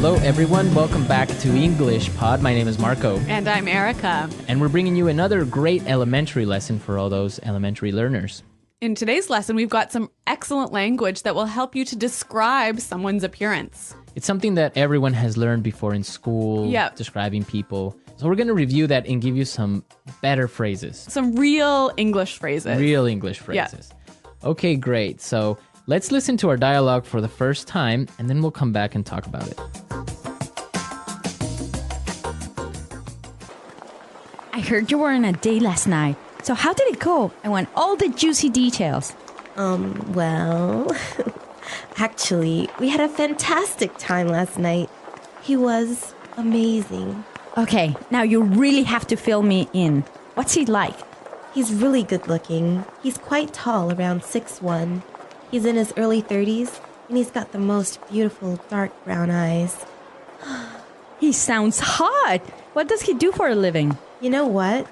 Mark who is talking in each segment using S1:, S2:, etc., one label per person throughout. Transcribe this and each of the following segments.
S1: Hello, everyone. Welcome back to EnglishPod. My name is Marco.
S2: And I'm Erica.
S1: And we're bringing you another great elementary lesson for all those elementary learners.
S2: In today's lesson, we've got some excellent language that will help you to describe someone's appearance.
S1: It's something that everyone has learned before in school, describing people. So we're going to review that and give you some better phrases.
S2: Some real English phrases.
S1: Real English phrases. Yeah. Okay, great. So let's listen to our dialogue for the first time, and then we'll come back and talk about it.
S3: I heard you were on a date last night. So how did it go? I want all the juicy details.
S4: Well, actually, we had a fantastic time last night. He was amazing.
S3: Okay, now you really have to fill me in. What's he like?
S4: He's really good looking. He's quite tall, around 6'1". He's in his early 30s, and he's got the most beautiful dark brown eyes.
S3: He sounds hot. What does he do for a living?
S4: You know what?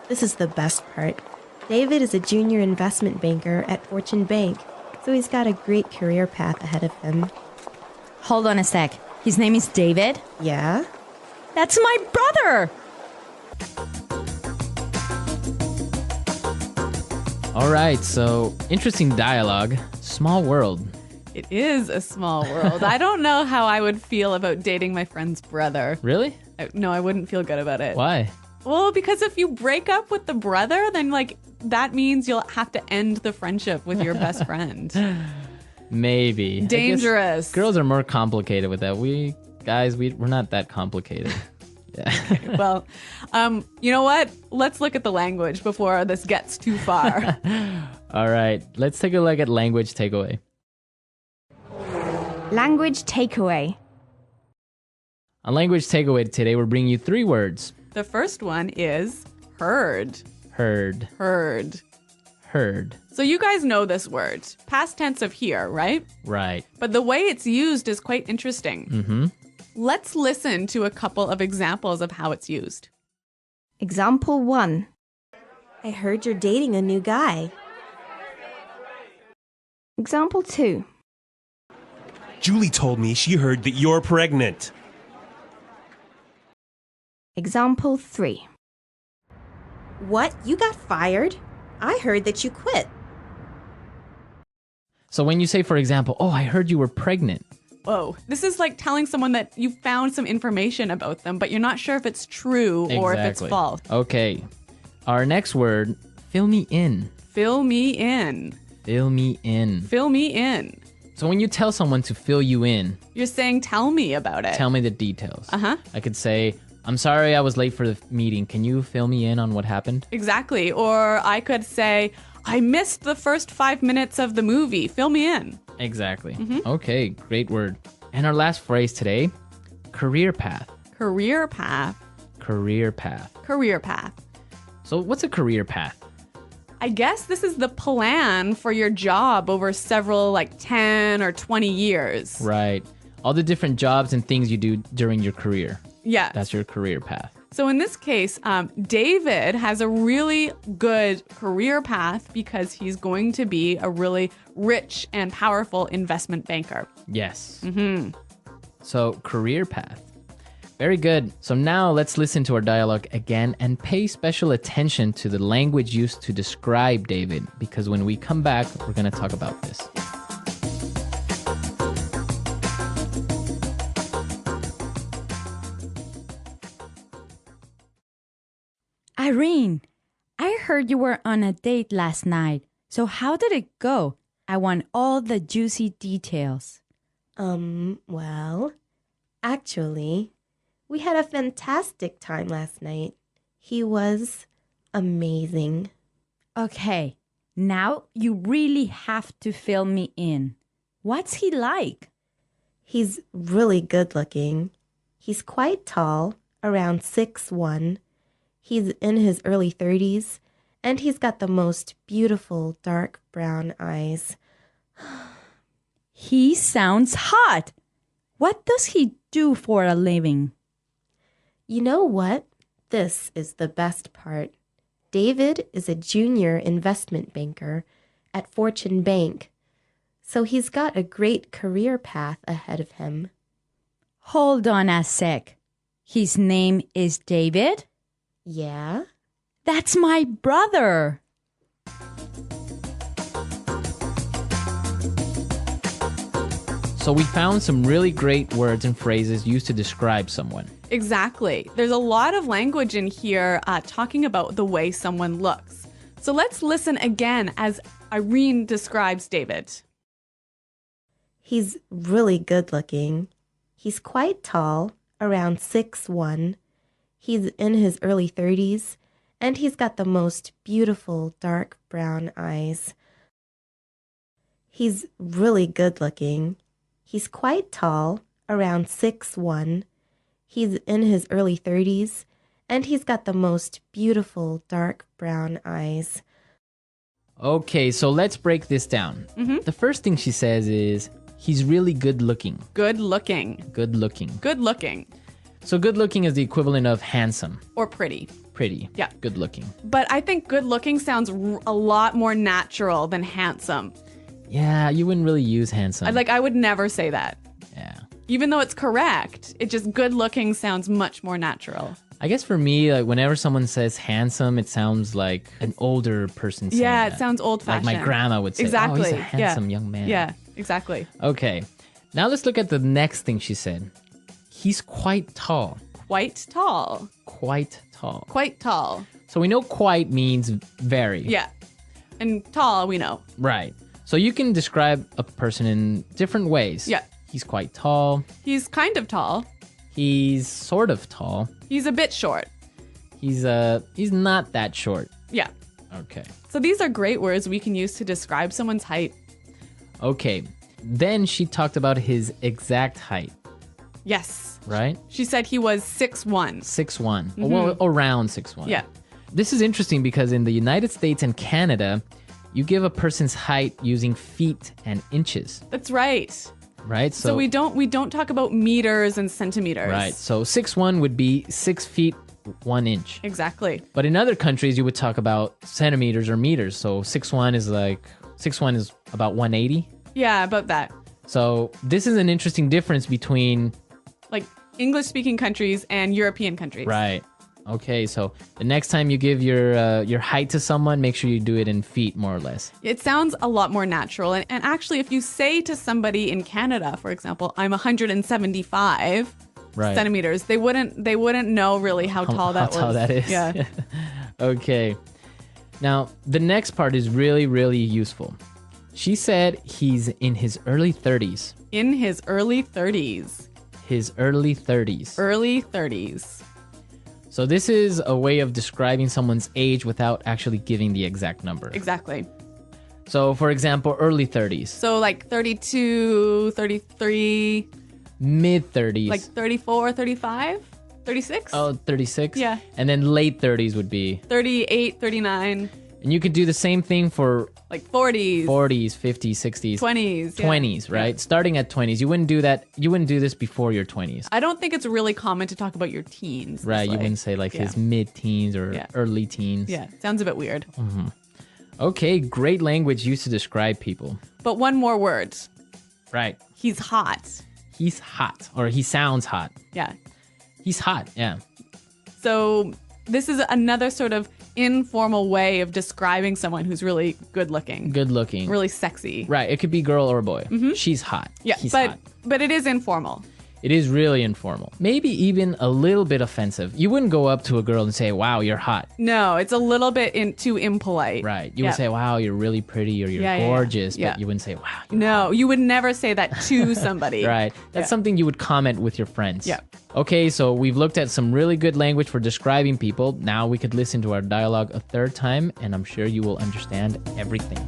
S4: This is the best part. David is a junior investment banker at Fortune Bank, so he's got a great career path ahead of him.
S3: Hold on a sec. His name is David?
S4: Yeah?
S3: That's my brother!
S1: All right, so interesting dialogue. Small world.
S2: It is a small world. I don't know how I would feel about dating my friend's brother.
S1: Really?
S2: No, I wouldn't feel good about it.
S1: Why?
S2: Well, because if you break up with the brother, then that means you'll have to end the friendship with your best friend.
S1: Maybe.
S2: Dangerous.
S1: Girls are more complicated with that. We're not that complicated. Yeah.
S2: Okay, well, you know what? Let's look at the language before this gets too far.
S1: All right, let's take a look at language takeaway.
S3: Language takeaway.
S1: On language takeaway today, we're bringing you 3 words.
S2: The first one is heard.
S1: Heard.
S2: Heard.
S1: Heard.
S2: So you guys know this word. Past tense of hear, right?
S1: Right.
S2: But the way it's used is quite interesting.
S1: Mm-hmm.
S2: Let's listen to a couple of examples of how it's used.
S4: Example 1. I heard you're dating a new guy.
S3: Example 2.
S5: Julie told me she heard that you're pregnant.
S3: Example 3.
S4: What? You got fired? I heard that you quit.
S1: So when you say, for example, oh, I heard you were pregnant.
S2: Whoa. This is like telling someone that you found some information about them, but you're not sure if it's true or if it's false.
S1: Okay. Our next word, fill me in.
S2: Fill me in.
S1: Fill me in.
S2: Fill me in.
S1: So when you tell someone to fill you in,
S2: you're saying, tell me about it.
S1: Tell me the details.
S2: Uh-huh.
S1: I could say, I'm sorry I was late for the meeting. Can you fill me in on what happened?
S2: Exactly. Or I could say, I missed the first 5 minutes of the movie. Fill me in.
S1: Exactly. Mm-hmm. Okay, great word. And our last phrase today, career path.
S2: Career path.
S1: Career path.
S2: Career path.
S1: So what's a career path?
S2: I guess this is the plan for your job over several 10 or 20 years.
S1: Right. All the different jobs and things you do during your career.
S2: Yeah.
S1: That's your career path.
S2: So in this case, David has a really good career path because he's going to be a really rich and powerful investment banker.
S1: Yes.
S2: Mm-hmm.
S1: So career path. Very good. So now let's listen to our dialogue again and pay special attention to the language used to describe David, because when we come back, we're going to talk about this.
S3: Irene, I heard you were on a date last night. So how did it go? I want all the juicy details.
S4: Well, actually, we had a fantastic time last night. He was amazing.
S3: Okay, now you really have to fill me in. What's he like?
S4: He's really good looking. He's quite tall, around 6'1". He's in his early 30s, and he's got the most beautiful dark brown eyes.
S3: He sounds hot. What does he do for a living?
S4: You know what? This is the best part. David is a junior investment banker at Fortune Bank, so he's got a great career path ahead of him.
S3: Hold on a sec. His name is David?
S4: Yeah?
S3: That's my brother.
S1: So we found some really great words and phrases used to describe someone.
S2: Exactly. There's a lot of language in here talking about the way someone looks. So let's listen again as Irene describes David.
S4: He's really good looking. He's quite tall, around 6'1". He's in his early 30s, and he's got the most beautiful dark brown eyes. He's really good looking. He's quite tall, around 6'1". He's in his early 30s, and he's got the most beautiful dark brown eyes.
S1: Okay, so let's break this down. The first thing she says is, he's really good looking.
S2: Good looking.
S1: Good looking.
S2: Good looking.
S1: So good looking is the equivalent of handsome.
S2: Or pretty.
S1: Pretty.
S2: Yeah.
S1: Good looking.
S2: But I think good looking sounds a lot more natural than handsome.
S1: Yeah, you wouldn't really use handsome.
S2: I would never say that.
S1: Yeah.
S2: Even though it's correct, it just good looking sounds much more natural.
S1: I guess for me, like whenever someone says handsome, it sounds like an older person saying
S2: Yeah,
S1: that.
S2: it sounds old fashioned.
S1: Like my grandma would say,
S2: Exactly.
S1: oh, he's a handsome young man.
S2: Yeah, exactly.
S1: Okay. Now let's look at the next thing she said. He's quite tall.
S2: Quite tall.
S1: Quite tall.
S2: Quite tall.
S1: So we know quite means very.
S2: Yeah. And tall, we know.
S1: Right. So you can describe a person in different ways.
S2: Yeah.
S1: He's quite tall.
S2: He's kind of tall.
S1: He's sort of tall.
S2: He's a bit short.
S1: He's not that short.
S2: Yeah.
S1: Okay.
S2: So these are great words we can use to describe someone's height.
S1: Okay. Then she talked about his exact height,
S2: Yes.
S1: right?
S2: She said he was 6'1".
S1: 6'1". Well, around 6'1".
S2: Yeah.
S1: This is interesting because in the United States and Canada, you give a person's height using feet and inches,
S2: That's right.
S1: right?
S2: So we don't talk about meters and centimeters.
S1: Right. So 6'1" would be 6 feet 1 inch.
S2: Exactly.
S1: But in other countries, you would talk about centimeters or meters. So 6'1" is about 180.
S2: Yeah, about that.
S1: So this is an interesting difference between
S2: Like English speaking countries and European countries.
S1: right. Okay, so the next time you give your height to someone, make sure you do it in feet, more or less.
S2: It sounds a lot more natural. And actually, if you say to somebody in Canada, for example, I'm 175
S1: Right.
S2: centimeters, they wouldn't know really how tall that was.
S1: How tall that is.
S2: Yeah.
S1: Okay. Now, the next part is really, really useful. She said he's in his early 30s.
S2: In his early 30s.
S1: His early 30s.
S2: Early 30s.
S1: So this is a way of describing someone's age without actually giving the exact number.
S2: Exactly.
S1: So, for example, early 30s.
S2: So like 32, 33,
S1: Mid 30s.
S2: like 34, 35, 36?
S1: Oh, 36?
S2: Yeah.
S1: And then late 30s would be.
S2: 38, 39,
S1: And you could do the same thing for
S2: like 40s,
S1: 40s, 50s, 60s.
S2: 20s. yeah.
S1: 20s, right?
S2: Yeah.
S1: Starting at 20s. You wouldn't do that. You wouldn't do this before your 20s.
S2: I don't think it's really common to talk about your teens.
S1: Right,
S2: It's
S1: you wouldn't say like
S2: yeah.
S1: his mid-teens or
S2: Yeah.
S1: early teens.
S2: Yeah, sounds a bit weird.
S1: Okay, great language used to describe people.
S2: But one more word.
S1: Right.
S2: He's hot.
S1: He's hot, or he sounds hot.
S2: Yeah.
S1: He's hot, yeah.
S2: So this is another sort of informal way of describing someone who's really good looking,
S1: Good looking.
S2: really sexy.
S1: Right, it could be girl or boy. She's hot.
S2: Yeah,
S1: He's
S2: but
S1: hot.
S2: but it is informal.
S1: It is really informal. Maybe even a little bit offensive. You wouldn't go up to a girl and say, wow, you're hot.
S2: No, it's a little bit too impolite.
S1: Right. You
S2: Yeah.
S1: would say, wow, you're really pretty or you're
S2: Yeah, yeah, yeah.
S1: gorgeous.
S2: Yeah.
S1: But you wouldn't say, wow, you're
S2: No, you would never say that to somebody.
S1: Right. That's
S2: Yeah.
S1: something you would comment with your friends.
S2: Yeah.
S1: Okay, so we've looked at some really good language for describing people. Now we could listen to our dialogue a third time, and I'm sure you will understand everything.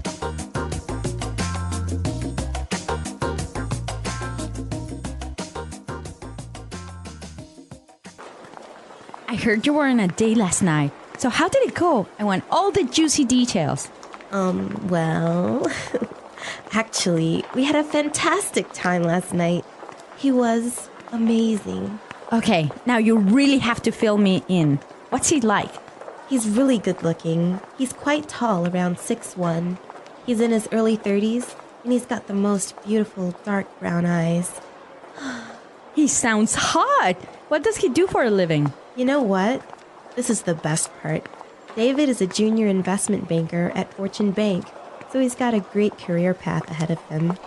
S3: I heard you were on a date last night. So how did it go? I want all the juicy details.
S4: Well, actually, we had a fantastic time last night. He was amazing.
S3: Okay, now you really have to fill me in. What's he like?
S4: He's really good looking. He's quite tall, around 6'1". He's in his early 30s, and he's got the most beautiful dark brown eyes.
S3: He sounds hot. What does he do for a living?
S4: You know what? This is the best part. David is a junior investment banker at Fortune Bank, so he's got a great career path ahead of him.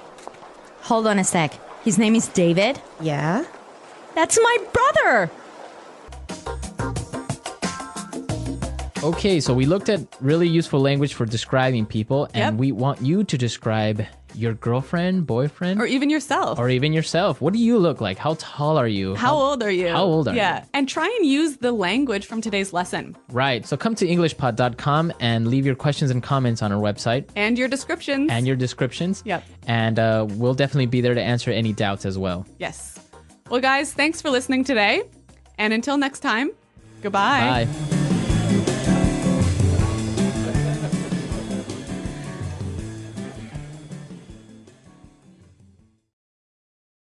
S3: Hold on a sec. His name is David?
S4: Yeah?
S3: That's my brother!
S1: Okay, so we looked at really useful language for describing people, and
S2: Yep.
S1: we want you to describe your girlfriend, boyfriend,
S2: Or even yourself.
S1: or even yourself. What do you look like? How tall are you?
S2: How old are you?
S1: How old are you?
S2: Yeah. And try and use the language from today's lesson
S1: Right. So come to EnglishPod.com and leave your questions and comments on our website
S2: and your descriptions.
S1: and your descriptions.
S2: Yep.
S1: And we'll definitely be there to answer any doubts as well.
S2: Yes. Well, guys, thanks for listening today. And until next time, goodbye.
S1: Bye.